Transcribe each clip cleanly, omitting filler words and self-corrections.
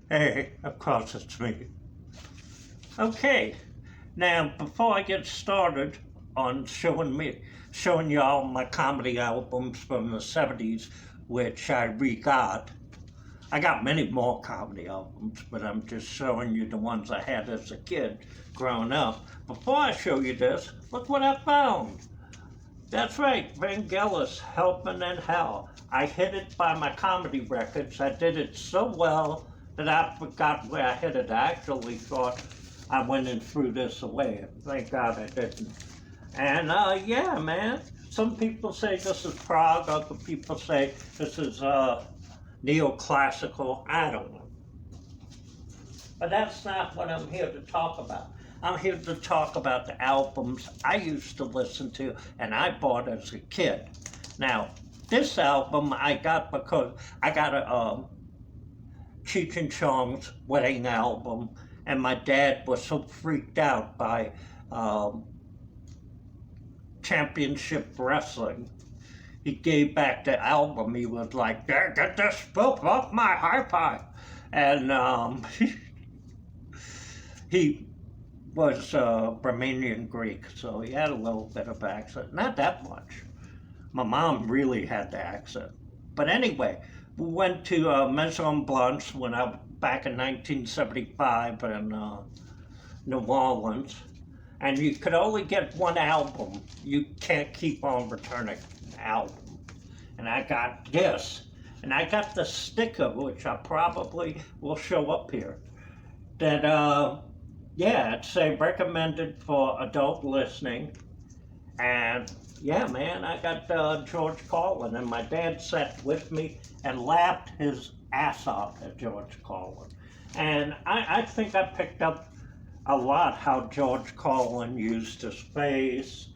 Hey, of course it's me. Okay, now before I get started on showing y'all my comedy albums from the '70s, which I re-got. I got many more comedy albums, but I'm just showing you the ones I had as a kid growing up. Before I show you this, look what I found. That's right, Bengalis, Helpin' in Hell. I hid it by my comedy records. I did it so well that I forgot where I hid it. I actually thought I went and threw this away. Thank God I didn't. And yeah, man. Some people say this is prog. Other people say this is neoclassical. I don't know. But that's not what I'm here to talk about. I'm here to talk about the albums I used to listen to and I bought as a kid. Now, this album I got because I got a Cheech and Chong's wedding album, and my dad was so freaked out by championship wrestling. He gave back the album. He was like, "Get this book off my hi-fi," and he was Romanian Greek, so he had a little bit of accent. Not that much. My mom really had the accent. But anyway, we went to Maison Blanche when I was back in 1975 in New Orleans, and you could only get one album. You can't keep on returning an album. And I got this, and I got the sticker, which I probably will show up here, that yeah, it's recommended for adult listening. And yeah, man, I got George Carlin, and my dad sat with me and laughed his ass off at George Carlin. And I think I picked up a lot how George Carlin used his face,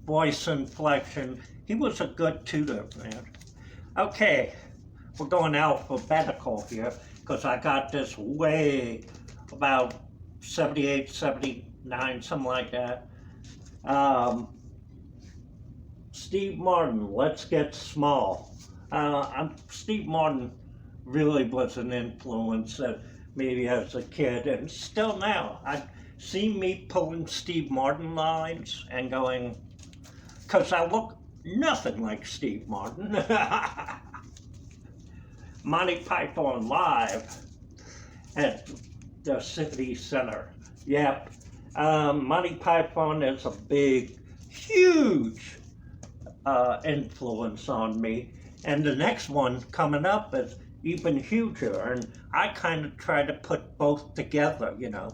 voice inflection. He was a good tutor, man. Okay, we're going alphabetical here because I got this way about 78, 79, something like that. Steve Martin, Let's Get Small. Steve Martin really was an influence maybe as a kid, and still now. I see me pulling Steve Martin lines and going, because I look nothing like Steve Martin. Monty Python Live at the city center. Yep. Monty Python is a big, huge influence on me. And the next one coming up is even huger. And I kind of try to put both together, you know.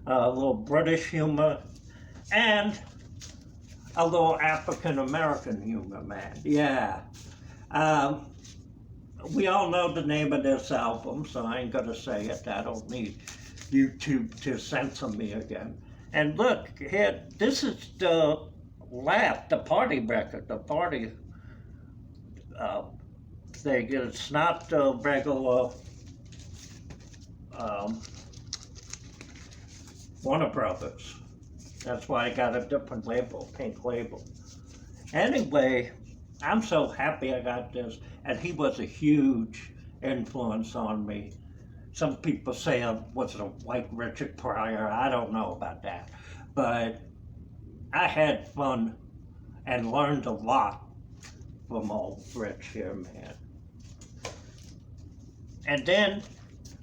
A little British humor and a little African American humor, man. Yeah. We all know the name of this album, so I ain't gonna say it. I don't need YouTube to censor me again. And look, here, this is the Laugh, the party record, the party thing. It's not the regular Warner Brothers. That's why I got a different label, pink label. Anyway, I'm so happy I got this, and he was a huge influence on me. Some people say I was a white Richard Pryor. I don't know about that, but I had fun and learned a lot from old Rich here, man. And then,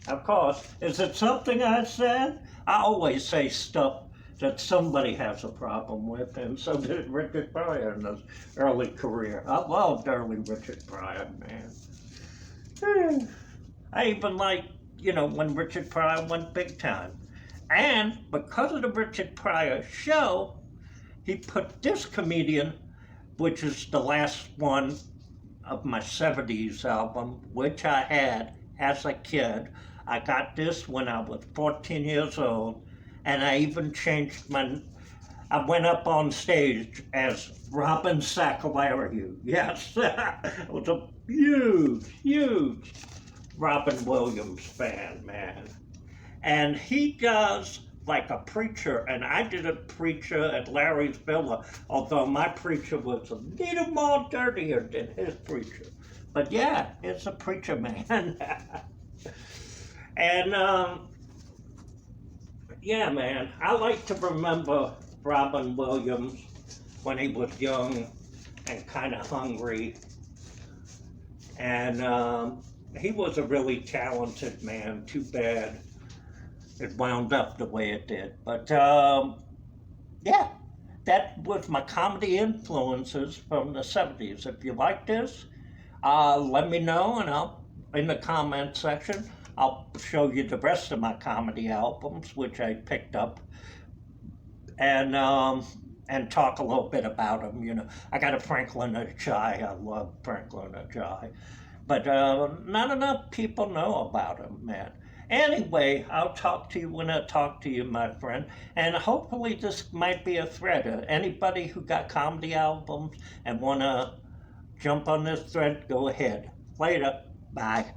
of course, is it something I said? I always say stuff that somebody has a problem with, and so did Richard Pryor in his early career. I loved early Richard Pryor, man. I even like, you know, when Richard Pryor went big time. And because of the Richard Pryor show, he put this comedian, which is the last one of my '70s album, which I had as a kid. I got this when I was 14 years old, and I even changed I went up on stage as Robin Sacklariu. Yes, I was a huge, huge Robin Williams fan, man. And he does like a preacher, and I did a preacher at Larry's Villa, although my preacher was a little more dirtier than his preacher. But yeah, it's a preacher, man. And yeah, man, I like to remember Robin Williams when he was young and kind of hungry. And he was a really talented man. Too bad it wound up the way it did. But yeah, that was my comedy influences from the 70s. If you like this, let me know, and I'll, in the comment section, I'll show you the rest of my comedy albums, which I picked up, and talk a little bit about them. You know, I got a Franklin Ajay. I love Franklin Ajay, but not enough people know about him, man. Anyway, I'll talk to you when I talk to you, my friend. And hopefully, this might be a thread. Anybody who got comedy albums and want to jump on this thread, go ahead. Later. Bye.